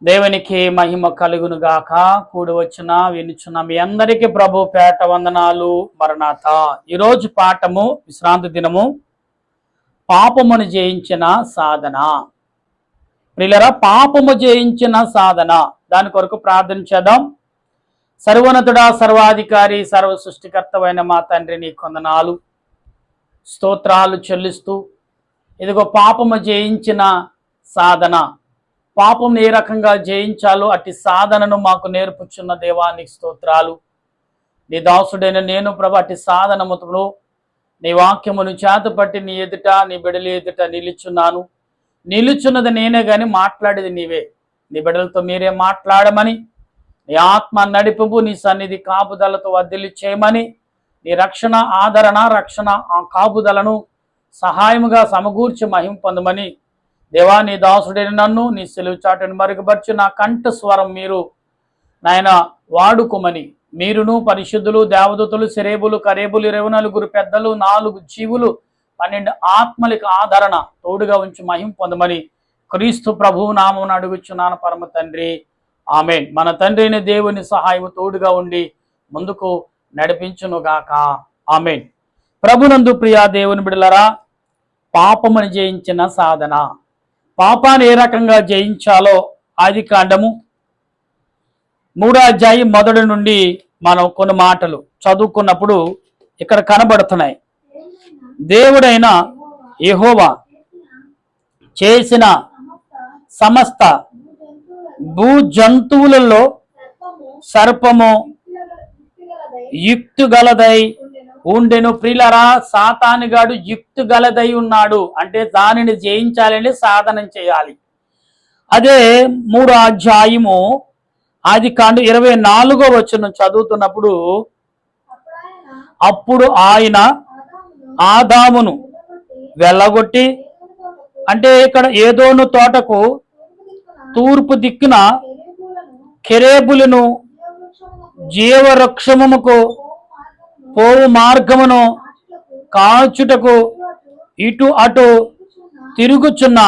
దేవునికి మహిమ కలుగును గాక. కూడి వచ్చిన వినుచున్న మీ అందరికీ ప్రభు పేట వందనాలు. మరణాత. ఈరోజు పాఠము విశ్రాంతి దినము, పాపమును జయించిన సాధన. ప్రియులారా, పాపము జయించిన సాధన, దాని కొరకు ప్రార్థన చేద్దాం. సర్వోన్నతుడా, సర్వాధికారి, సర్వ సృష్టికర్తవైన మా తండ్రి, నీ కొందనాలు స్తోత్రాలు చెల్లిస్తూ, ఇదిగో పాపము జయించిన సాధన, పాపం ఏ రకంగా జయించాలో అట్టి సాధనను మాకు నేర్పుచున్న దేవానికి స్తోత్రాలు. నీ దాసుడైన నేను ప్రభు అట్టి సాధనముతో నీ వాక్యమును చేతపట్టి నీ ఎదుట, నీ బిడలి ఎదుట నిలుచున్నాను. నిలుచున్నది నేనే గాని మాట్లాడేది నీవే. నీ బిడలతో మీరే మాట్లాడమని, నీ ఆత్మ నడిపింపు, నీ సన్నిధి కాపుదలతో వర్ధిల్లి చేయమని, నీ రక్షణ ఆదరణ, రక్షణ కాపుదలను సహాయముగా సమకూర్చి మహిమ పొందమని దేవా, నీ దాసుడైన నన్ను నీ సెలవు చాటును మరుగుపరిచి నా కంఠ స్వరం మీరు నాయన వాడుకోమని, మీరును పరిశుద్ధులు, దేవదూతలు, సెరేబులు, కరేబులు, 24 పెద్దలు, 4 జీవులు, 12 ఆత్మలకు ఆదరణ తోడుగా ఉంచి మహిమ పొందమని క్రీస్తు ప్రభువు నామమున అడుగుచున్నాను పరమ తండ్రి, ఆమేన్. మన తండ్రి అయిన దేవుని సహాయము తోడుగా ఉండి ముందుకు నడిపించునుగాక, ఆమేన్. ప్రభునందు ప్రియా దేవుని బిడలరా, పాపమును జయించిన సాధన. పాపాన్ని ఏ రకంగా జయించాలో ఆదికాండము 3వ అధ్యాయం మొదటి నుండి మనం కొన్ని మాటలు చదువుకున్నప్పుడు ఇక్కడ కనబడుతున్నాయి. దేవుడైన యెహోవా చేసిన సమస్త భూ జంతువులలో సర్పము యుక్తిగలదై ఉండెను. ప్రియులారా, సాతానుగాడు యుక్తిగలదై ఉన్నాడు. అంటే దానిని జయించాలని సాధనం చేయాలి. అదే 3వ అధ్యాయము ఆదికాండం 24వ వచనం చదువుతున్నప్పుడు, అప్పుడు ఆయన ఆదామును వెళ్ళగొట్టి, అంటే ఇక్కడ ఏదోను తోటకు తూర్పు దిక్కున కెరేబులను, జీవవృక్షముకు పోవు మార్గమును కాల్చుటకు ఇటు అటు తిరుగుచున్న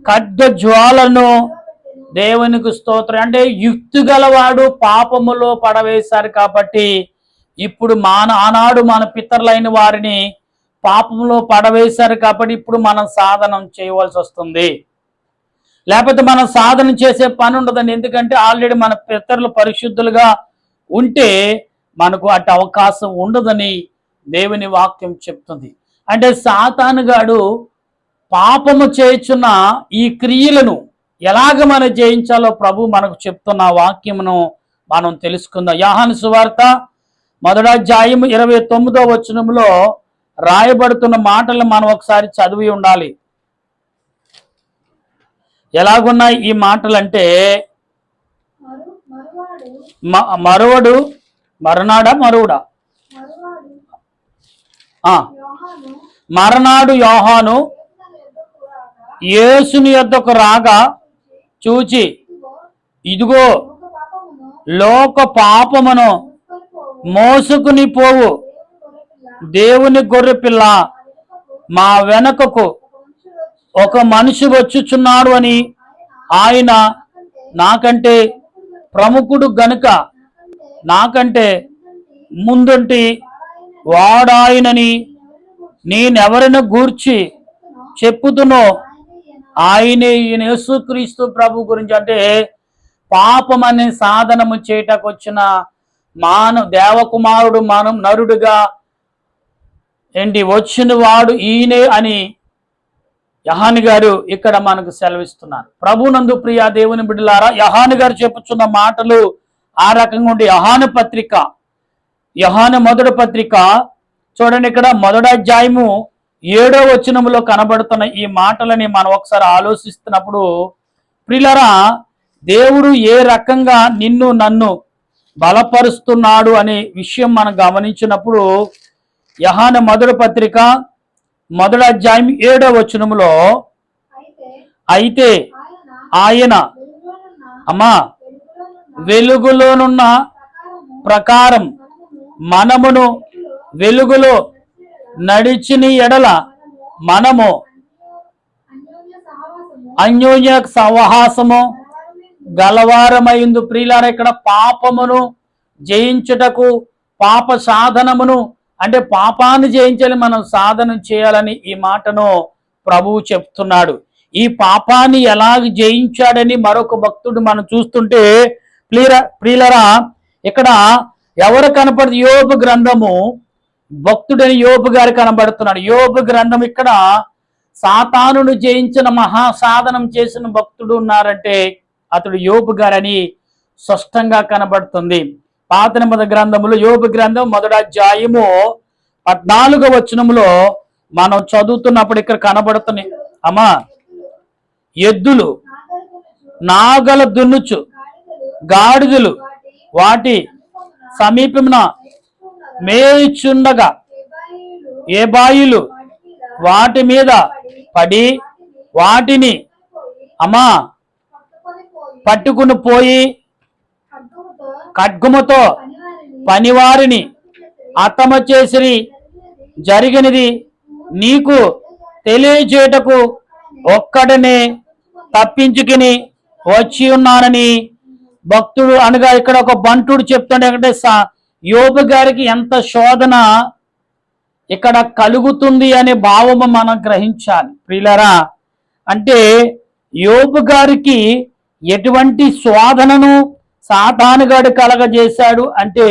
ఖడ్గ జ్వాలను, దేవునికి స్తోత్రం. అంటే యుక్తి గలవాడు పాపములో పడవేశారు కాబట్టి ఇప్పుడు ఆనాడు మన పితరులైన వారిని పాపంలో పడవేశారు కాబట్టి ఇప్పుడు మనం సాధనం చేయవలసి వస్తుంది. లేకపోతే మనం సాధన చేసే పని ఉండదండి. ఎందుకంటే ఆల్రెడీ మన పితరులు పరిశుద్ధులుగా ఉంటే మనకు అటు అవకాశం ఉండదని దేవుని వాక్యం చెప్తుంది. అంటే సాతానుగాడు పాపము చేయుచున్న ఈ క్రియలను ఎలాగ మనం జయించాలో ప్రభు మనకు చెప్తున్న వాక్యమును మనం తెలుసుకుందాం. యోహాను సువార్త 1వ అధ్యాయం 29వ వచనంలో రాయబడుతున్న మాటలు మనం ఒకసారి చదివి ఉండాలి. ఎలాగున్నాయి ఈ మాటలు అంటే, మరువడు, మరునాడా మరువుడా, మరనాడు యోహాను యేసుని యొద్దకు రాగా చూచి, ఇదిగో లోక పాపమును మోసుకుని పోవు దేవుని గొర్రెపిల్ల, మా వెనకకు ఒక మనిషి వచ్చుచున్నాడు అని ఆయన నాకంటే ప్రముఖుడు గనుక నాకంటే ముందుంటి వాడాయనని నేనెవరిని గూర్చి చెప్పుతునో ఆయనే యేసుక్రీస్తు ప్రభు గురించి. అంటే పాపం అనే సాధనము చేయటకు వచ్చిన దేవకుమారుడు, మనం నరుడుగా వచ్చిన వాడు ఈయనే అని యోహాను గారు ఇక్కడ మనకు సెలవిస్తున్నారు. ప్రభునందు ప్రియా దేవుని బిడ్డలారా, యోహాను గారు చెప్పుచున్న మాటలు ఆ రకంగా ఉండి, యోహాను మొదటి పత్రిక చూడండి, ఇక్కడ 1వ అధ్యాయము 7వ వచనములో కనబడుతున్న ఈ మాటలని మనం ఒకసారి ఆలోచిస్తున్నప్పుడు, ప్రియులారా, దేవుడు ఏ రకంగా నిన్ను నన్ను బలపరుస్తున్నాడు అనే విషయం మనం గమనించినప్పుడు, యోహాను మొదటి పత్రిక 1వ అధ్యాయం 7వ వచనములో, అయితే ఆయన వెలుగులోనున్న ప్రకారం మనమును వెలుగులో నడిచిన ఎడల మనము అన్యోన్య సహవాసము గలవారమైందు. ప్రియులారా, ఇక్కడ పాపమును జయించుటకు పాప సాధనమును అంటే పాపాన్ని జయించాలి, మనం సాధన చేయాలని ఈ మాటను ప్రభువు చెప్తున్నాడు. ఈ పాపాన్ని ఎలాగ జయించాడని మరొక భక్తుడు మనం చూస్తుంటే ప్రియులరా, ఇక్కడ ఎవరు కనపడుతుంది? యోబు గ్రంథము, భక్తుడని యోబు గారు కనబడుతున్నాడు. యోబు గ్రంథం ఇక్కడ సాతానును జయించిన మహాసాధనం చేసిన భక్తుడు ఉన్నారంటే అతడు యోబు గారని స్పష్టంగా కనబడుతుంది. పాత నిబంధన గ్రంథములో యోబు గ్రంథం 1వ అధ్యాయము 14వ వచనములో మనం చదువుతున్నప్పుడు ఇక్కడ కనబడుతున్నాయి. అమ్మా, ఎద్దులు నాగల దున్నుచు, గాడిదలు వాటి సమీపమున మేయుచుండగా ఏబాయిలు వాటి మీద పడి వాటిని అమ్మా పట్టుకుని పోయి ఖడ్గముతో పనివారిని హతమ చేసిరి. జరిగినది నీకు తెలియజేయటకు ఒక్కడనే తప్పించుకుని వచ్చి ఉన్నానని భక్తుడు అనగా ఇక్కడ ఒక బంటుడు చెప్తుండే. అంటే యోబు గారికి ఎంత శోధన ఇక్కడ కలుగుతుంది అనే భావము మనం గ్రహించాలి ప్రియులారా. అంటే యోబు గారికి ఎటువంటి శోధనను సాతానుగాడు కలగజేశాడు అంటే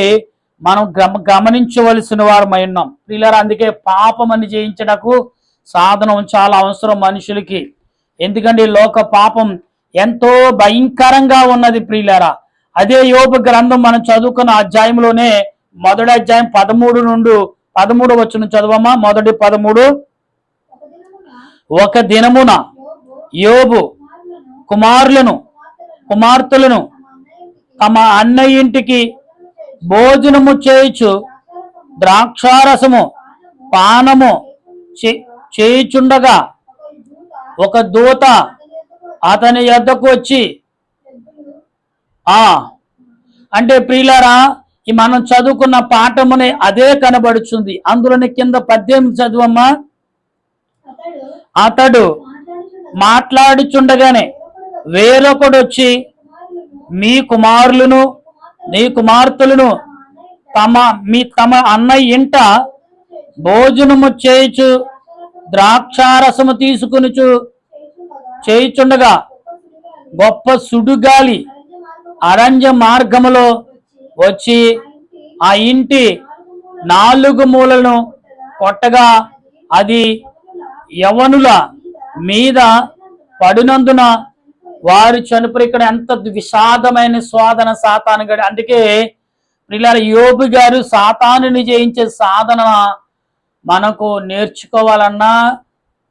మనం గమనించవలసిన వారమై ఉన్నాం ప్రియులారా. అందుకే పాపమని జయించటకు సాధనం చాలా అవసరం మనుషులకి. ఎందుకంటే లోక పాపం ఎంతో భయంకరంగా ఉన్నది ప్రియులారా. అదే యోబు గ్రంథం మనం చదువుకున్న అధ్యాయంలోనే 1వ అధ్యాయం 13 నుండి 13 వచనం చదవమ్మా. 1:13. ఒక దినమున యోబు కుమార్తెలను తమ అన్నయ్య ఇంటికి భోజనము చేయుచు ద్రాక్షారసము పానము చేయుచుండగా ఒక దూత అతని యొద్దకు వచ్చి అంటే ప్రియులారా, ఈ మనం చదువుకున్న పాఠమునే అదే కనబడుతుంది. అందులోని కింద 18 చదువమ్మా. అతడు మాట్లాడుచుండగానే వేరొకడు వచ్చి మీ కుమారులను నీ కుమార్తెలను తమ అన్నయ్య ఇంట భోజనము చేయుచు ద్రాక్షారసము తీసుకుని చేయుచుండగా గొప్ప సుడుగాలి అరణ్య మార్గములో వచ్చి ఆ ఇంటి 4 మూలలను కొట్టగా అది యవనుల మీద పడినందున వారు చనిపోయి. ఇక్కడ ఎంత విషాదమైన శోధన సాతానుగాడు. అందుకే ప్రియులారా, యోబు గారు సాతానుని జయించే సాధన మనకు నేర్చుకోవాలన్నా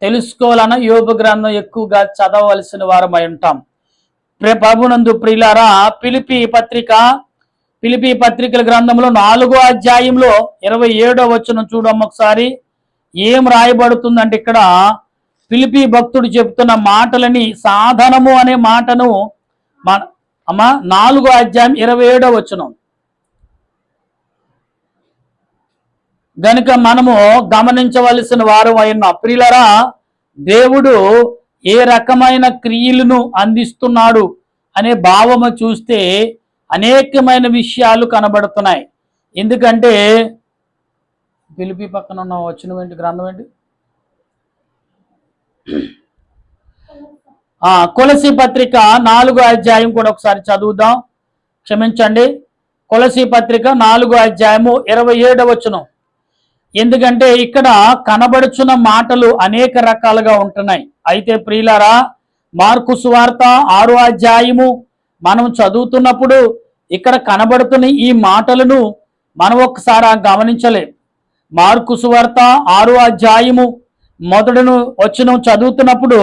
తెలుసుకోవాలన్నా యోబు గ్రంథం ఎక్కువగా చదవవలసిన వారమై ఉంటాం. ప్రభునందు ప్రియులారా, ఫిలిప్పీ పత్రికల గ్రంథంలో 4వ అధ్యాయంలో 27వ వచనం చూడమ్మ ఒకసారి. ఏం రాయబడుతుందంటే ఇక్కడ ఫిలిప్పీ భక్తుడు చెప్తున్న మాటలని సాధనము అనే మాటను 4వ అధ్యాయం 27వ వచనం గనుక మనము గమనించవలసిన వారు అయిన ప్రియులారా, దేవుడు ఏ రకమైన క్రియలను అందిస్తున్నాడు అనే భావము చూస్తే అనేకమైన విషయాలు కనబడుతున్నాయి. ఎందుకంటే ఫిలిప్పీ పక్కన ఉన్న వచనం ఏంటి, గ్రంథం ఏంటి? కొలసీ పత్రిక 4వ అధ్యాయం కూడా ఒకసారి చదువుదాం. క్షమించండి, కొలసీ పత్రిక 4వ అధ్యాయము 27వ వచనం. ఎందుకంటే ఇక్కడ కనబడుచున్న మాటలు అనేక రకాలుగా ఉంటున్నాయి. అయితే ప్రియులారా, మార్కు సువార్త 6వ అధ్యాయము మనం చదువుతున్నప్పుడు ఇక్కడ కనబడుతున్న ఈ మాటలను మనం ఒకసారి గమనించలేం. మార్కు సువార్త 6వ అధ్యాయము 1వ వచనం చదువుతున్నప్పుడు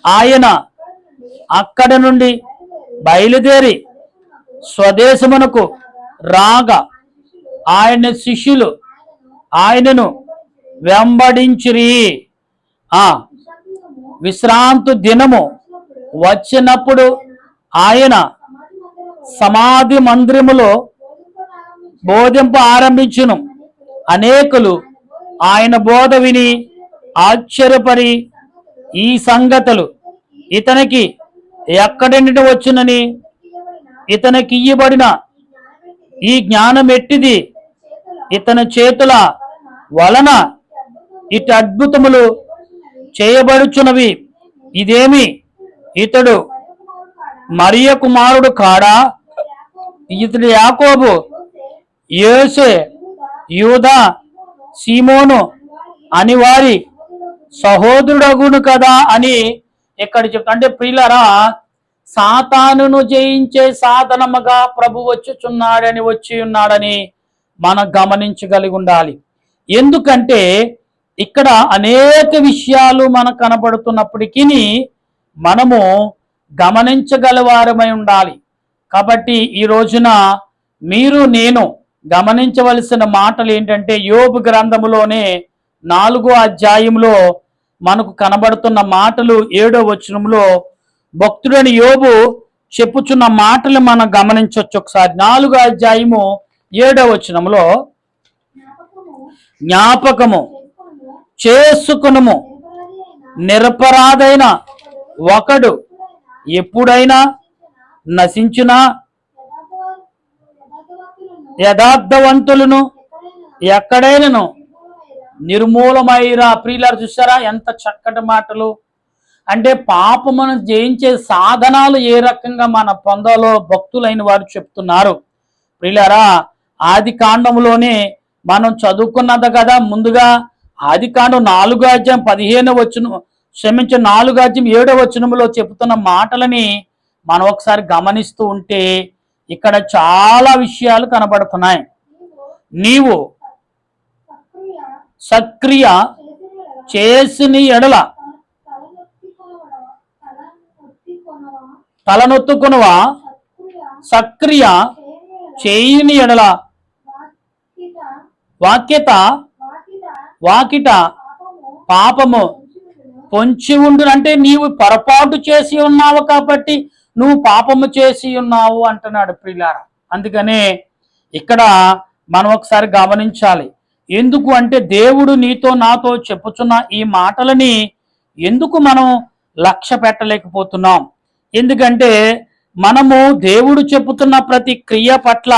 ఆయన అక్కడ నుండి బయలుదేరి స్వదేశమునకు రాగా ఆయన శిష్యులు ఆయనను వెంబడించిరి. విశ్రాంతి దినము వచ్చినప్పుడు ఆయన సమాధి మందిరములో బోధింప ఆరంభించును. అనేకులు ఆయన బోధ విని ఆశ్చర్యపరి ఈ సంగతులు ఇతనికి ఎక్కడి నుండి వచ్చునని ఇతనికి ఇయ్యబడిన ఈ జ్ఞానం ఎట్టిది, ఇతని చేతుల వలన ఇటు అద్భుతములు చేయబడుచున్నవి. ఇదేమి, ఇతడు మరియ కుమారుడు కాడా? ఇతడు యాకోబు, యోసే, యూదా, సీమోను అని వారి సహోదరుడగును కదా అని ఇక్కడ చెప్తా. అంటే ప్రియులారా, సాతానును జయించే సాధనముగా ప్రభు వచ్చి ఉన్నాడని మనం గమనించగలిగి ఉండాలి. ఎందుకంటే ఇక్కడ అనేక విషయాలు మనకు కనబడుతున్నప్పటికీ మనము గమనించగలవారమై ఉండాలి. కాబట్టి ఈ రోజున మీరు నేను గమనించవలసిన మాటలు ఏంటంటే, యోబు గ్రంథములోనే 4వ అధ్యాయంలో మనకు కనబడుతున్న మాటలు 7వ వచనంలో భక్తుడని యోబు చెప్పుచున్న మాటలు మనం గమనించవచ్చు. ఒకసారి 4వ అధ్యాయము 7వ వచనంలో, జ్ఞాపకము చేసుకునుము, నిరపరాధైన ఒకడు ఎప్పుడైనా నశించునా, యథార్థవంతులను ఎక్కడైనను నిర్మూలమైరా. ప్రియులారు చూసారా ఎంత చక్కటి మాటలు. అంటే పాపమును జయించే సాధనాలు ఏ రకంగా మన పొందాలో భక్తులైన వారు చెప్తున్నారు. ప్రియులారా, ఆది కాండములోనే మనం చదువుకున్నది కదా. ముందుగా ఆది కాండం 4వ అధ్యాయం 15వ వచనం, 4వ అధ్యాయం 7వ వచనంలో చెబుతున్న మాటలని మనం ఒకసారి గమనిస్తూ ఉంటే ఇక్కడ చాలా విషయాలు కనబడుతున్నాయి. నీవు సక్రియ చేసిన ఎడల తలనొత్తుకునవా, సక్రియ చేయని ఎడల వాకిట పాపము పొంచి ఉండు. అంటే నీవు పొరపాటు చేసి ఉన్నావు కాబట్టి నువ్వు పాపము చేసి ఉన్నావు అంటున్నాడు ప్రియులారా. అందుకనే ఇక్కడ మనం ఒకసారి గమనించాలి. ఎందుకు అంటే దేవుడు నీతో నాతో చెప్పుచున్న ఈ మాటలని ఎందుకు మనం లక్ష్య పెట్టలేకపోతున్నాం? ఎందుకంటే మనము దేవుడు చెప్పుతున్న ప్రతి క్రియ పట్ల,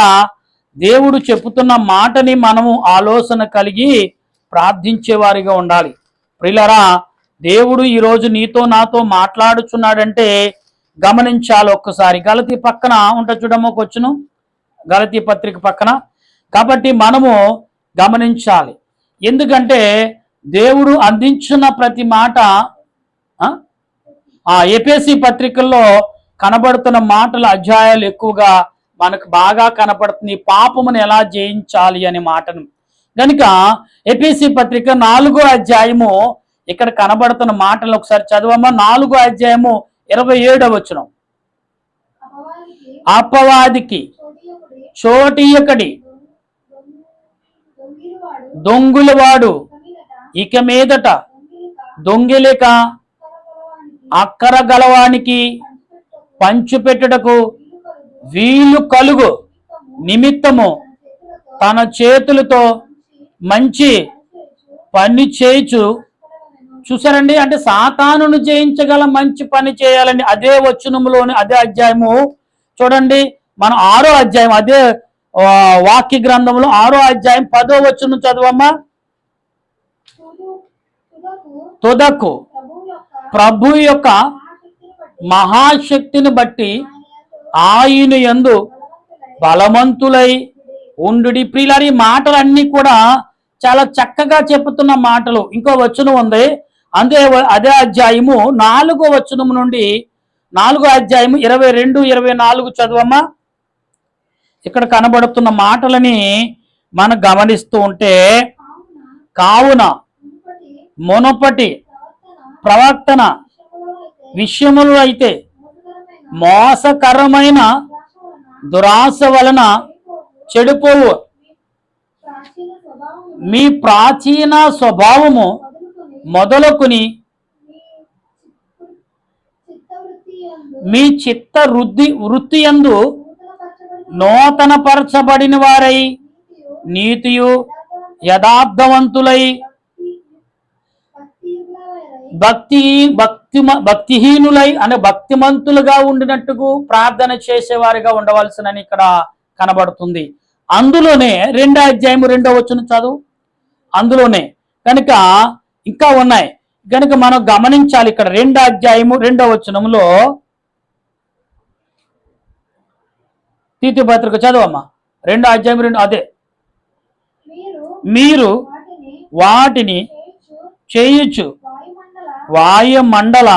దేవుడు చెప్పుతున్న మాటని మనము ఆలోచన కలిగి ప్రార్థించేవారిగా ఉండాలి. ప్రియులారా, దేవుడు ఈరోజు నీతో నాతో మాట్లాడుచున్నాడంటే గమనించాలి. ఒక్కసారి గలతీ పక్కన ఉంటుంది చూడమ్మా, వచ్చును గలతీ పత్రిక పక్కన. కాబట్టి మనము గమనించాలి. ఎందుకంటే దేవుడు అందించిన ప్రతి మాట ఎఫెసీ పత్రికల్లో కనబడుతున్న మాటల అధ్యాయాలు ఎక్కువగా మనకు బాగా కనపడుతుంది. పాపమును ఎలా జయించాలి అనే మాటను కనుక ఎఫెసీ పత్రిక 4వ అధ్యాయము ఇక్కడ కనబడుతున్న మాటలు ఒకసారి చదవమ్మా. 4వ అధ్యాయము 27వ వచనం, అపవాదికి చోటియకడి దొంగులవాడు ఇక మీదట దొంగిలిక అక్కర గలవానికి పంచుపెట్టుటకు వీలు కలుగు నిమిత్తము తన చేతులతో మంచి పని చేయుచు. చూసారండి, అంటే సాతానును జయించగల మంచి పని చేయాలండి. అదే వచనములోని అదే అధ్యాయము చూడండి, మనం 6వ అధ్యాయం అదే వాక్య గ్రంథంలో 6వ అధ్యాయం 10వ వచనం చదవమ్మా. తుదకు ప్రభు యొక్క మహాశక్తిని బట్టి ఆయన యందు బలవంతులై ఉండు. ప్రియులారి, మాటలన్నీ కూడా చాలా చక్కగా చెప్పుతున్న మాటలు. ఇంకో వచనం ఉంది, అదే అధ్యాయము 4వ వచనం నుండి 4వ అధ్యాయము 22, 24 చదవమ్మా. ఇక్కడ కనబడుతున్న మాటలని మనం గమనిస్తూ ఉంటే, కావున మునుపటి ప్రవర్తన విషయములు అయితే మోసకరమైన దురాశ వలన చెడిపోవు మీ ప్రాచీన స్వభావము మొదలుకొని మీ చిత్త వృత్తి యందు నూతన పరచబడిన వారై నీతియు యథార్థవంతులై భక్తి భక్తిహీనులై అంటే భక్తిమంతులుగా ఉండినట్టుకు ప్రార్థన చేసేవారిగా ఉండవలసినని ఇక్కడ కనబడుతుంది. అందులోనే 2వ అధ్యాయం 2వ వచనం చదువు. అందులోనే కనుక ఇంకా ఉన్నాయి కనుక మనం గమనించాలి. ఇక్కడ 2వ అధ్యాయము 2వ వచనంలో తీతు పత్రిక చదవమ్మా. 2వ అధ్యాయం 2 అదే, మీరు వాటిని చేయొచ్చు వాయుమండల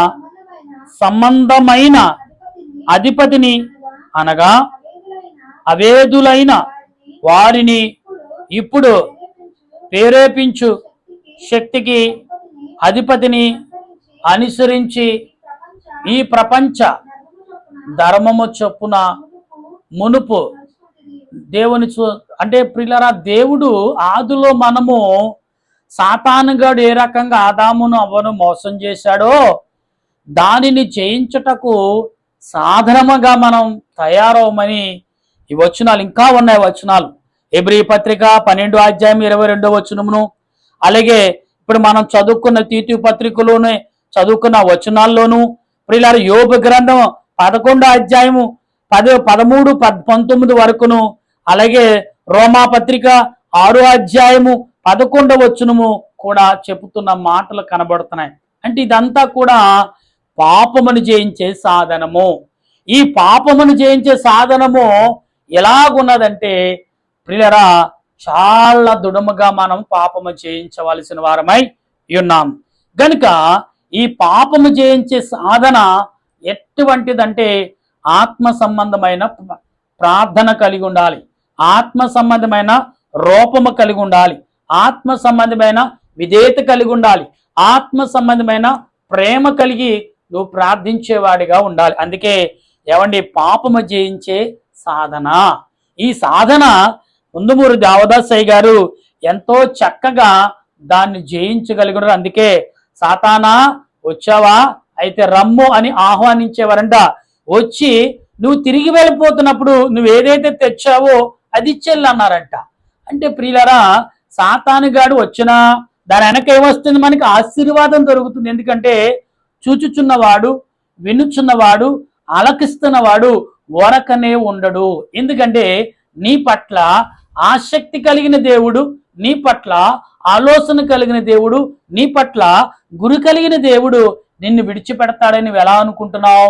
సంబంధమైన అధిపతిని అనగా అవేదులైన వారిని ఇప్పుడు ప్రేరేపించు శక్తికి అధిపతిని అనుసరించి ఈ ప్రపంచ ధర్మము చొప్పున మునుపు దేవుని అంటే ప్రియులారా, దేవుడు ఆదిలో మనము సాతానుగాడు ఏ రకంగా ఆదామును అవ్వను మోసం చేశాడో దానిని జయించుటకు సాధనముగా మనం తయారవమని ఈ వచనాలు ఇంకా ఉన్నాయి. వచనాలు హెబ్రీ పత్రిక 12వ అధ్యాయం 22వ వచనమును, అలాగే ఇప్పుడు మనం చదువుకున్న తీతు పత్రికలోనే చదువుకున్న వచనాల్లోనూ, ప్రియులారా యోబు గ్రంథం 11వ అధ్యాయము 13, 19 వరకును, అలాగే రోమా పత్రిక 6వ అధ్యాయము 11వ వచనము కూడా చెబుతున్న మాటలు కనబడుతున్నాయి. అంటే ఇదంతా కూడా పాపమును జయించే సాధనము. ఈ పాపమును జయించే సాధనము ఎలాగున్నదంటే ప్రియులారా, చాలా దృఢముగా మనం పాపము జయించవలసిన వారమై ఉన్నాం. గనుక ఈ పాపము జయించే సాధన ఎటువంటిదంటే ఆత్మ సంబంధమైన ప్రార్థన కలిగి ఉండాలి, ఆత్మ సంబంధమైన రూపము కలిగి ఉండాలి, ఆత్మ సంబంధమైన విధేయత కలిగి ఉండాలి, ఆత్మ సంబంధమైన ప్రేమ కలిగి నువ్వు ప్రార్థించేవాడిగా ఉండాలి. అందుకే ఏమండి, పాపము జయించే సాధన. ఈ సాధన ముందుమూరు దేవదాసయ్య గారు ఎంతో చక్కగా దాన్ని జయించగలిగారు. అందుకే సాతానా వచ్చావా అయితే రమ్ము అని ఆహ్వానించేవారంట. వచ్చి నువ్వు తిరిగి వెళ్ళిపోతున్నప్పుడు నువ్వు ఏదైతే తెచ్చావో అది ఇచ్చెళ్ళు అన్నారంట. అంటే ప్రియులరా, సాతానుగాడు వచ్చినా దాని వెనక ఏమొస్తుంది? మనకి ఆశీర్వాదం దొరుకుతుంది. ఎందుకంటే చూచుచున్నవాడు, వినుచున్నవాడు, ఆలకిస్తున్నవాడు ఓరకనే ఉండడు. ఎందుకంటే నీ పట్ల ఆసక్తి కలిగిన దేవుడు, నీ పట్ల ఆలోచన కలిగిన దేవుడు, నీ పట్ల గురి కలిగిన దేవుడు నిన్ను విడిచిపెడతాడని నువ్వు ఎలా అనుకుంటున్నావు?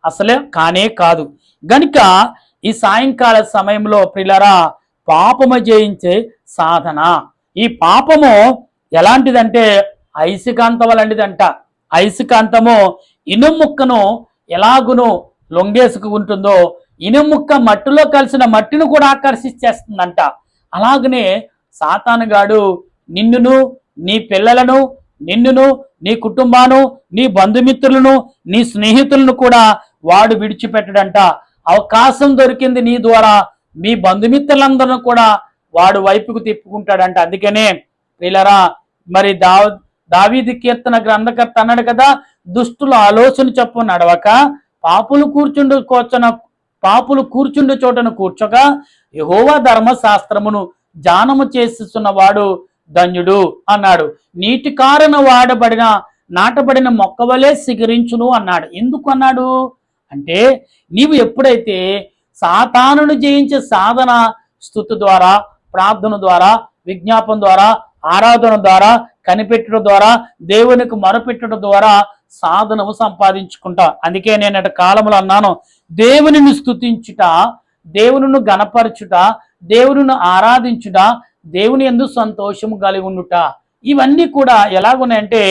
అసలే కానే కాదు. గనుక ఈ సాయంకాల సమయంలో ప్రియులారా, పాపము జయించే సాధన. ఈ పాపము ఎలాంటిదంటే ఐసుకాంతం లాంటిదంట. ఐసుకాంతము ఇనుము ముక్కను ఎలాగును లొంగేసుకుంటుందో ఇనుము ముక్క మట్టిలో కలిసిన మట్టిని కూడా ఆకర్షించేస్తుందంట. అలాగనే సాతానుగాడు నిన్నును, నీ పిల్లలను, నిన్నును, నీ కుటుంబాను, నీ బంధుమిత్రులను, నీ స్నేహితులను కూడా వాడు విడిచిపెట్టడంట. అవకాశం దొరికింది నీ ద్వారా మీ బంధుమిత్రులందరూ కూడా వాడు వైపుకు తిప్పుకుంటాడంట. అందుకనే పిల్లరా, మరి దావీదు కీర్తన గ్రంథకర్త అన్నాడు కదా, దుష్టుల ఆలోచన చొప్పున నడవక పాపులు కూర్చుండు చోటను కూర్చోక యెహోవా ధర్మశాస్త్రమును ధ్యానము చేస్తున్న వాడు ధన్యుడు అన్నాడు. నీటి కారణ నాటబడిన మొక్కవలే సిగరించును అన్నాడు. ఎందుకు అన్నాడు అంటే, నీవు ఎప్పుడైతే సాతానును జయించే సాధన స్తుతి ద్వారా, ప్రార్థన ద్వారా, విజ్ఞాపన ద్వారా, ఆరాధన ద్వారా, కనిపెట్టడం ద్వారా, దేవునికి మొరపెట్టడం ద్వారా సాధనము సంపాదించుకుంటా. అందుకే నేను అటు కాలంలో అన్నాను, దేవునిని స్తుతించుట, దేవునిని గణపరచుట, దేవునిని ఆరాధించుట, దేవుని యందు సంతోషము కలిగి ఉండుట, ఇవన్నీ కూడా ఎలాగున్నాయంటే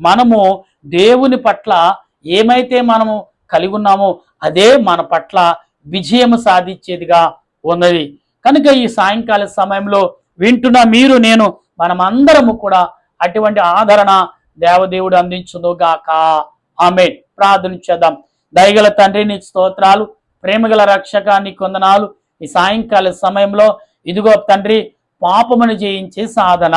మనము దేవుని పట్ల ఏమైతే మనము కలిగి ఉన్నామో అదే మన పట్ల విజయం సాధించేదిగా ఉన్నది. కనుక ఈ సాయంకాల సమయంలో వింటున్న మీరు, నేను, మనమందరము కూడా అటువంటి ఆదరణ దేవదేవుడు అందించును గాక. ఆమేన్. ప్రార్థన చేద్దాం. దయగల తండ్రి, నీ స్తోత్రాలు, ప్రేమగల రక్షక, నీ వందనాలు. ఈ సాయంకాల సమయంలో ఇదిగో తండ్రి, పాపమును జయించే సాధన,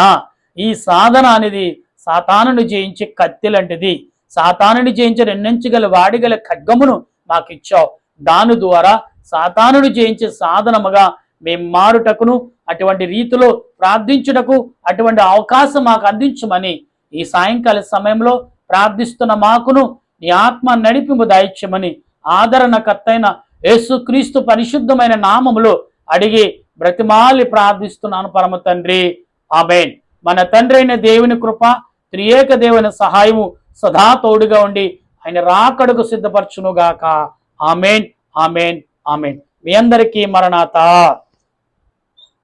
ఈ సాధన అనేది సాతానుని జయించే కత్తి లాంటిది. సాతానుని జయించే రెండంచుగల వాడిగల ఖడ్గమును మాకు ఇచ్చావు. దాని ద్వారా సాతానుని జయించే సాధనముగా మేము మారుటకును, అటువంటి రీతిలో ప్రార్థించుటకు అటువంటి అవకాశం మాకు అందించమని ఈ సాయంకాల సమయంలో ప్రార్థిస్తున్న మాకును నీ ఆత్మ నడిపింపు దయచేయమని ఆదరణకర్తైన యేసుక్రీస్తు పరిశుద్ధమైన నామములో అడిగి బ్రతిమాలి ప్రార్థిస్తున్నాను పరమ తండ్రి, ఆమేన్. మన తండ్రి అయిన దేవుని కృప, త్రియేక దేవుని సహాయము సదా తోడుగా ఉండి ఆయన రాకడకు సిద్ధపరచునుగాక. ఆమేన్, ఆమేన్, ఆమేన్. మీ అందరికీ మరణాత.